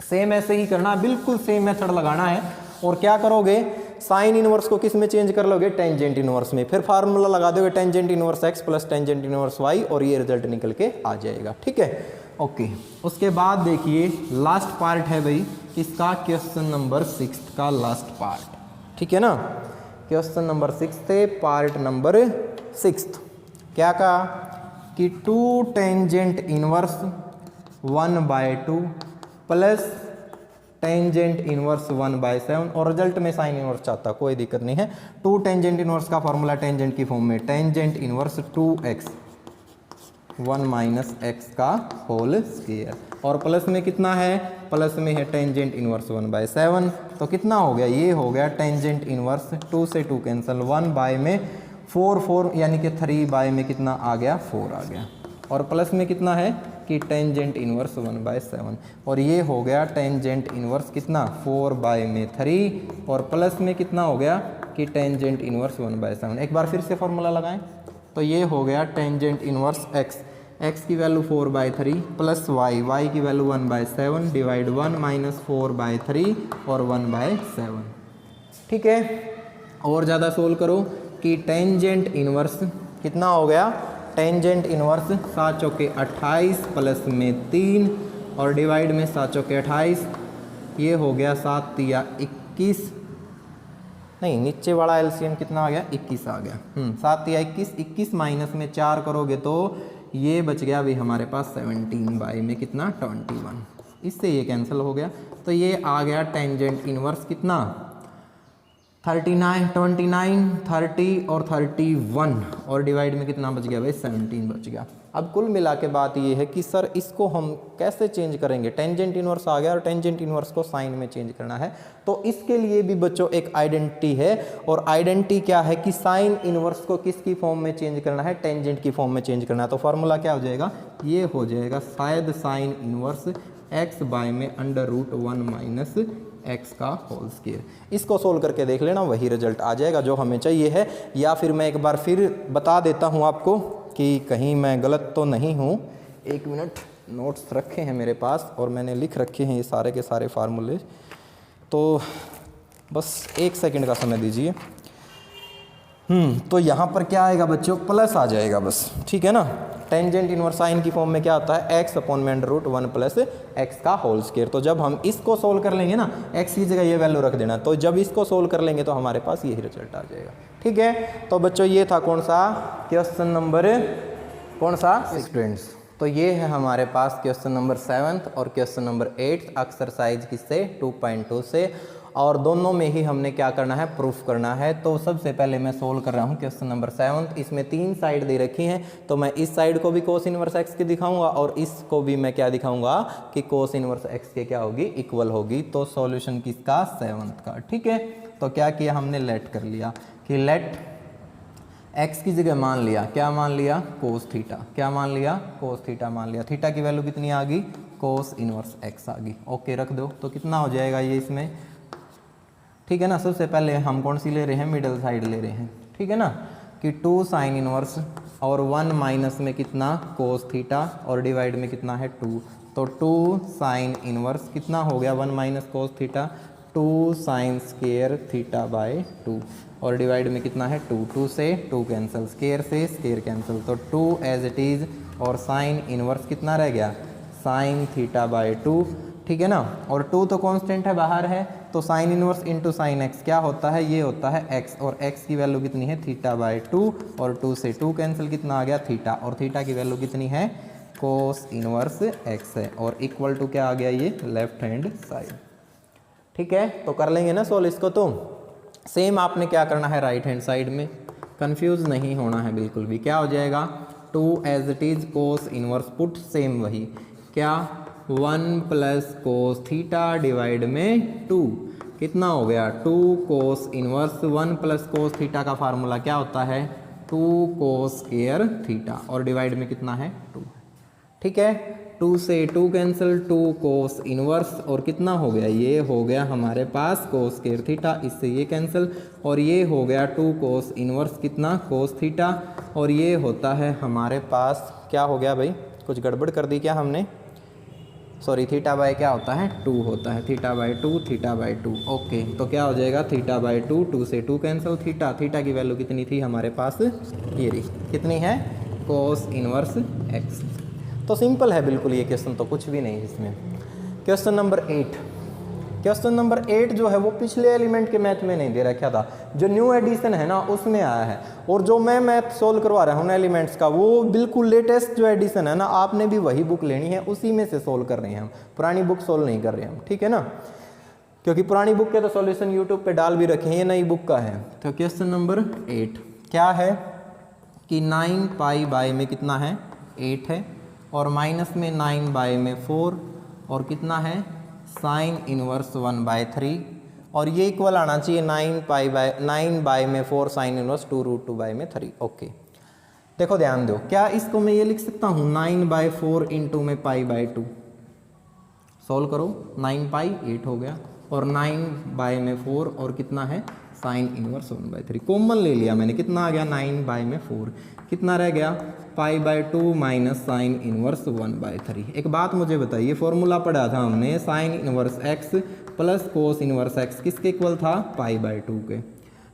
सेम ऐसे ही करना, बिल्कुल सेम मेथड लगाना है। और क्या करोगे, साइन इनवर्स को किस में चेंज कर लोगे, टेंजेंट इनवर्स में, फिर फार्मूला लगा दोगे tangent inverse x plus tangent inverse y, और ये रिजल्ट निकल के आ जाएगा, ठीक है। ओके, उसके बाद देखिए लास्ट पार्ट है भाई इसका, क्वेश्चन नंबर 6 का लास्ट पार्ट, ठीक है ना। क्वेश्चन नंबर 6 थे, पार्ट नंबर 6 क्या कहा कि 2 tangent inverse 1/2 plus tangent inverse 1/7, और रिजल्ट में साइन इनवर्स चाहता, कोई दिक्कत नहीं है। 2 टेंजेंट इनवर्स का फॉर्मूला टेंजेंट की फॉर्म में, tangent inverse 2x 1 minus x का होल स्क्वायर, और प्लस में कितना है, प्लस में है टेंजेंट इनवर्स 1/7, तो कितना हो गया, ये हो गया टेंजेंट इनवर्स 2 से 2 कैंसिल, 1 में 4 यानी कि 3 में कितना आ गया 4 आ गया, और प्लस में कितना है कि टेंजेंट इनवर्स 1/7, और ये हो गया टेंजेंट इनवर्स कितना 4 में 3, और प्लस में कितना हो गया कि टेंजेंट इनवर्स 1/7। एक बार फिर से फॉर्मूला लगाएं, तो ये हो गया टेंजेंट इनवर्स x की वैल्यू 4/3 प्लस y की वैल्यू 1/7 डिवाइड 1 माइनस 4/3 और 1/7, ठीक है। और ज़्यादा सोल्व करो कि टेंजेंट इनवर्स कितना हो गया, टेंजेंट इनवर्स 7 चौके 28 प्लस में 3 और डिवाइड में 7 चौके 28, ये हो गया 7 तिया 21, नहीं नीचे वाला एलसीएम कितना आ गया 21 आ गया, 7 तिया 21, 21 माइनस में 4 करोगे तो ये बच गया भी हमारे पास 17 में कितना 21, इससे ये कैंसिल हो गया, तो ये आ गया टेंजेंट इनवर्स कितना 39, 29, 30 और 31, और डिवाइड में कितना बच गया भाई 17 बच गया। अब कुल मिला के बात ये है कि सर इसको हम कैसे चेंज करेंगे, टेंजेंट इनवर्स आ गया और टेंजेंट इनवर्स को साइन में चेंज करना है, तो इसके लिए भी बच्चों एक आइडेंटिटी है, और आइडेंटिटी क्या है कि साइन इनवर्स को किसकी फॉर्म में चेंज करना है, टेंजेंट की फॉर्म में चेंज करना है। तो फॉर्मूला क्या हो जाएगा, ये हो जाएगा शायद साइन इनवर्स x बाय में √1 माइनस x का होल स्क्वायर। इसको सोल्व करके देख लेना, वही रिजल्ट आ जाएगा जो हमें चाहिए है। या फिर मैं एक बार फिर बता देता हूँ आपको कि कहीं मैं गलत तो नहीं हूँ, 1 मिनट, नोट्स रखे हैं मेरे पास और मैंने लिख रखे हैं ये सारे के सारे फार्मूले, तो बस 1 सेकंड का समय दीजिए। तो यहाँ पर क्या आएगा बच्चों, प्लस आ जाएगा बस, ठीक है ना। टेंजेंट इनवर्स साइन की फॉर्म में क्या होता है, एक्स अपॉन में अंडर रूट 1 प्लस एक्स का होल स्क्वायर। तो जब हम इसको सोल्व कर लेंगे ना, एक्स की जगह ये वैल्यू रख देना, तो जब इसको सोल्व कर लेंगे तो हमारे पास यही रिजल्ट आ जाएगा। ठीक है, तो बच्चों ये था कौन सा क्वेश्चन नंबर, कौन सा स्टूडेंट्स। तो ये है हमारे पास क्वेश्चन नंबर 7 और क्वेश्चन नंबर 8 एक्सरसाइज किससे 2.2 से, और दोनों में ही हमने क्या करना है, प्रूफ करना है। तो सबसे पहले मैं सोल्व कर रहा हूँ क्वेश्चन नंबर 7। इसमें 3 साइड दे रखी हैं, तो मैं इस साइड को भी कोस इनवर्स एक्स की दिखाऊंगा और इसको भी मैं क्या दिखाऊंगा कि कोस इनवर्स एक्स के क्या होगी, इक्वल होगी। तो सॉल्यूशन किसका, 7 का। ठीक है, तो क्या किया हमने, लेट कर लिया कि लेट एक्स की जगह मान लिया, क्या मान लिया, कोस थीटा। क्या मान लिया, कोस थीटा मान लिया। थीटा की वैल्यू कितनी आ गई, कोस इनवर्स एक्स आ गई। ओके रख दो। तो कितना हो जाएगा ये इसमें, ठीक है ना। सबसे पहले हम कौन सी ले रहे हैं, मिडल साइड ले रहे हैं, ठीक है ना, कि 2 साइन इनवर्स और 1 माइनस में कितना, कोस थीटा, और डिवाइड में कितना है 2। तो 2 साइन इनवर्स कितना हो गया, 1 minus cos theta, 2 sine square theta by 2, और डिवाइड में कितना है 2। 2 से 2 कैंसिल, स्केयर से स्केयर कैंसिल, तो 2 एज इट इज़, और साइन इनवर्स कितना रह गया, साइन थीटा बाय 2, ठीक है ना। और 2 तो कांस्टेंट है, बाहर है, तो sine inverse into sine x क्या होता है, ये होता है एक्स, और एक्स की वैल्यू कितनी है, थीटा बाय 2, और 2 से 2 कैंसिल, कितना आ गया थीटा, और थीटा की वैल्यू कितनी है, कोस इनवर्स एक्स है, और इक्वल टू क्या आ गया, ये लेफ्ट हैंड साइड। ठीक है, तो कर लेंगे ना सोल्व इसको। तो सेम आपने क्या करना है, राइट हैंड साइड में, कंफ्यूज नहीं होना है बिल्कुल भी। क्या हो जाएगा, 2 as it is cos inverse, put same वही, क्या 1 प्लस कोस थीटा डिवाइड में 2, कितना हो गया 2 cos inverse, 1 plus cos theta का फार्मूला क्या होता है, 2 कोस स्क्वायर थीटा, और डिवाइड में कितना है 2। ठीक है, 2 से 2 कैंसिल, 2 कोस इनवर्स, और कितना हो गया, ये हो गया हमारे पास कोस स्क्वायर थीटा, इससे ये कैंसिल, और ये हो गया 2 कोस इनवर्स कितना, कोस थीटा, और ये होता है हमारे पास क्या हो गया भाई, कुछ गड़बड़ कर दी क्या हमने, सॉरी, थीटा बाय क्या होता है 2 होता है, theta by 2, theta by 2। Okay, तो क्या हो जाएगा, थीटा बाय 2, 2 से 2 कैंसिल, थीटा, थीटा की वैल्यू कितनी थी हमारे पास, ये रही, कितनी है, कोस इनवर्स एक्स। तो सिंपल है बिल्कुल ये क्वेश्चन, तो कुछ भी नहीं इसमें। क्वेश्चन नंबर 8, क्वेश्चन नंबर 8 जो है वो पिछले एलिमेंट के मैथ में नहीं दे रखा था, जो न्यू एडिशन है ना उसमें आया है, और जो मैं मैथ सोल्व करवा रहा हूँ एलिमेंट्स का, वो बिल्कुल लेटेस्ट जो एडिशन है ना, आपने भी वही बुक लेनी है, उसी में से सोल्व कर रहे हैं हम, पुरानी बुक सोल्व नहीं कर रहे हम, ठीक है ना, क्योंकि पुरानी बुक के तो सॉल्यूशन यूट्यूब पे डाल भी रखे हैं, ये नई बुक का है। तो क्वेश्चन नंबर 8 क्या है कि 9 पाई बाय में कितना है 8 है, और माइनस में 9 बाय में 4, और कितना है साइन इनवर्स 1/3, और ये इक्वल आना चाहिए 9 बाय में 4 साइन इनवर्स 2√2 बाय में 3। ओके, देखो ध्यान दो, क्या इसको मैं ये लिख सकता हूँ 9/4 इंटू में π/2, सोल्व करो, 9 पाई 8 हो गया, और 9 बाय में 4, और कितना है साइन इनवर्स 1/3, कॉमन ले लिया मैंने, कितना आ गया 9 बाय में 4, कितना रह गया π/2 माइनस साइन इनवर्स 1/3। एक बात मुझे बताइए, फॉर्मूला पढ़ा था हमने, sine inverse x plus cos inverse x किसके इक्वल था, π/2 के,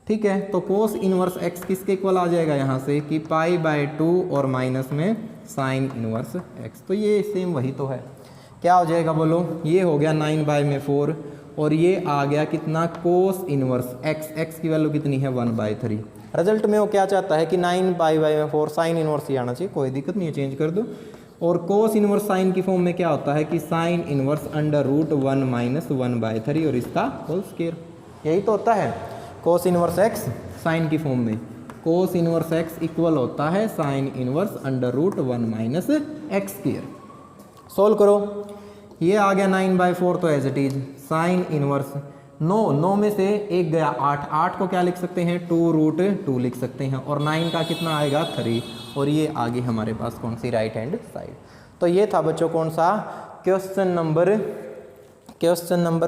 ठीक है। तो कोस इनवर्स एक्स किसके इक्वल आ जाएगा यहाँ से कि π/2 और माइनस में साइन इनवर्स एक्स, तो ये सेम वही तो है, क्या हो जाएगा बोलो, ये हो गया 9 बाय में 4, और ये आ गया कितना कोस इनवर्स एक्स, एक्स की वैल्यू कितनी है 1/3। रिजल्ट में वो क्या चाहता है कि 9 बाय में 4 साइन इनवर्स ही आना चाहिए, कोई दिक्कत नहीं है, चेंज कर दो। और कोस इनवर्स साइन की फॉर्म में क्या होता है कि साइन इनवर्स √1 माइनस 1/3, और इसका होल स्क्वायर, यही तो होता है कोस इनवर्स एक्स साइन की फॉर्म में, कोस इनवर्स एक्स इक्वल होता है sine inverse √1 minus x square. Solve करो, ये आ गया 9/4, तो as it is sine inverse 9 में से एक गया 8, 8 को क्या लिख सकते हैं 2√2 लिख सकते हैं, और 9 का कितना आएगा 3, और ये आगे हमारे पास कौन सी राइट हैंड साइड। तो ये था बच्चों कौन सा क्वेश्चन नंबर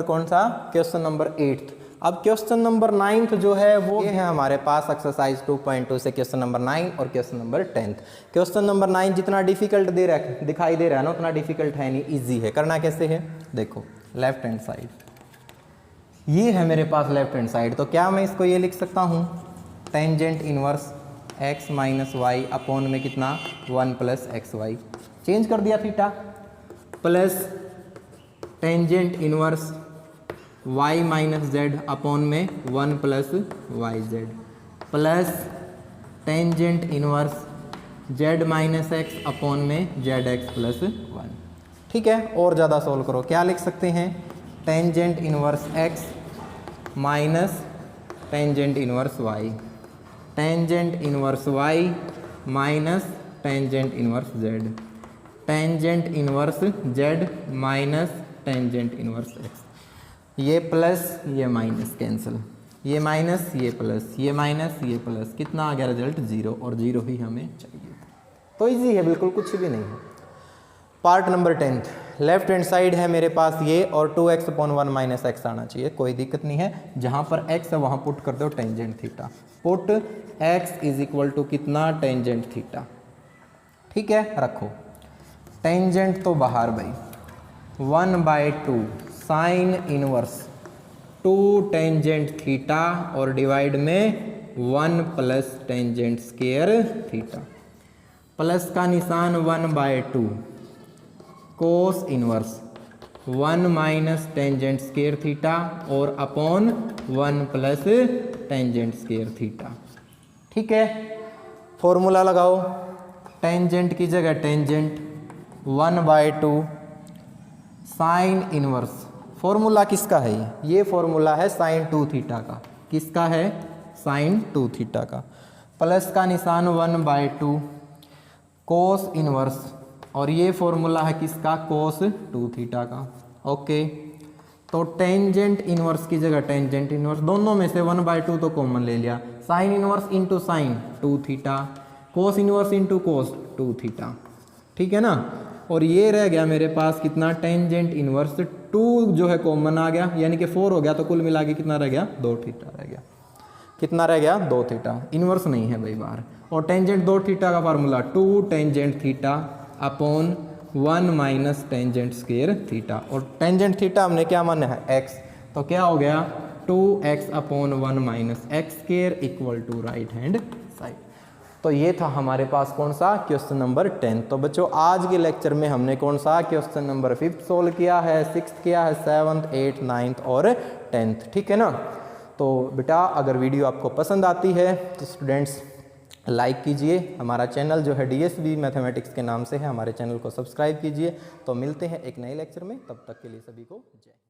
कौन सा, क्वेश्चन नंबर 8। अब क्वेश्चन नंबर 9 जो है वो ये है हमारे पास एक्सरसाइज 2.2 से क्वेश्चन नंबर 9 और क्वेश्चन नंबर 10। क्वेश्चन नंबर 9 जितना डिफिकल्ट दिखाई दे रहा है ना, उतना डिफिकल्ट है नहीं, इजी है। करना कैसे है, देखो लेफ्ट हैंड साइड, ये है मेरे पास लेफ्ट हैंड साइड, तो क्या मैं इसको ये लिख सकता हूँ tangent inverse x minus y upon में कितना 1 प्लस एक्स वाई, चेंज कर दिया theta, plus tangent inverse y minus z upon में 1 plus y z, plus tangent inverse z minus x upon में जेड एक्स प्लस 1। ठीक है, और ज़्यादा सोल्व करो, क्या लिख सकते हैं, tangent inverse x minus tangent inverse y, tangent inverse y minus tangent inverse z, tangent inverse z minus tangent inverse x, ये प्लस ये माइनस कैंसिल, ये माइनस ये प्लस, ये माइनस ये प्लस, कितना आ गया रिजल्ट 0, और 0 ही हमें चाहिए। तो इजी है बिल्कुल, कुछ भी नहीं है। Part number 10th, left hand side है मेरे पास ये, और 2x अपॉन 1 माइनस एक्स आना चाहिए, कोई दिक्कत नहीं है, जहाँ पर x है वहाँ पुट कर दो tangent theta, put x is equal to कितना टेंजेंट थीटा। ठीक है, रखो टेंजेंट तो बाहर भाई, 1/2 साइन इनवर्स 2 टेंजेंट थीटा और डिवाइड में 1 plus tangent square theta, plus का निशान 1/2 cos inverse 1 minus tangent square theta और upon 1 plus tangent square theta. ठीक है, फॉर्मूला लगाओ, टेंजेंट की जगह टेंजेंट 1/2 साइन इनवर्स, फॉर्मूला किसका है ये फॉर्मूला है साइन 2 थीटा का, किसका है साइन 2 थीटा का, प्लस का निशान 1/2 कोस इनवर्स, और ये फॉर्मूला है किसका कोस 2 थीटा का। ओके, तो टेंजेंट इनवर्स की जगह टेंजेंट इनवर्स, दोनों में से 1/2 तो कॉमन ले लिया, sine inverse into sine 2 theta, कोस इनवर्स इंटू कोस 2 थीटा। ठीक है ना, और ये रह गया मेरे पास कितना टेंजेंट इनवर्स 2 जो है कॉमन आ गया, यानी कि 4 हो गया, तो कुल मिला के कितना रह गया 2 थीटा रह गया, कितना रह गया 2 थीटा, इनवर्स नहीं है भाई बाहर। और टेंजेंट 2 थीटा का formula 2 tangent theta upon 1 minus tangent square theta, और टेंजेंट थीटा हमने क्या माना है x, तो क्या हो गया 2x upon 1 minus x square equal to right hand side. तो ये था हमारे पास कौन सा क्वेश्चन नंबर 10। तो बच्चों आज के लेक्चर में हमने कौन सा क्वेश्चन नंबर 5th सोल्व किया है, 6th किया है, 7th 8th 9th और 10th। ठीक है ना, तो बेटा अगर वीडियो आपको पसंद आती है तो स्टूडेंट्स लाइक कीजिए, हमारा चैनल जो है DSB मैथमेटिक्स के नाम से है, हमारे चैनल को सब्सक्राइब कीजिए। तो मिलते हैं एक नए लेक्चर में, तब तक के लिए सभी को जय।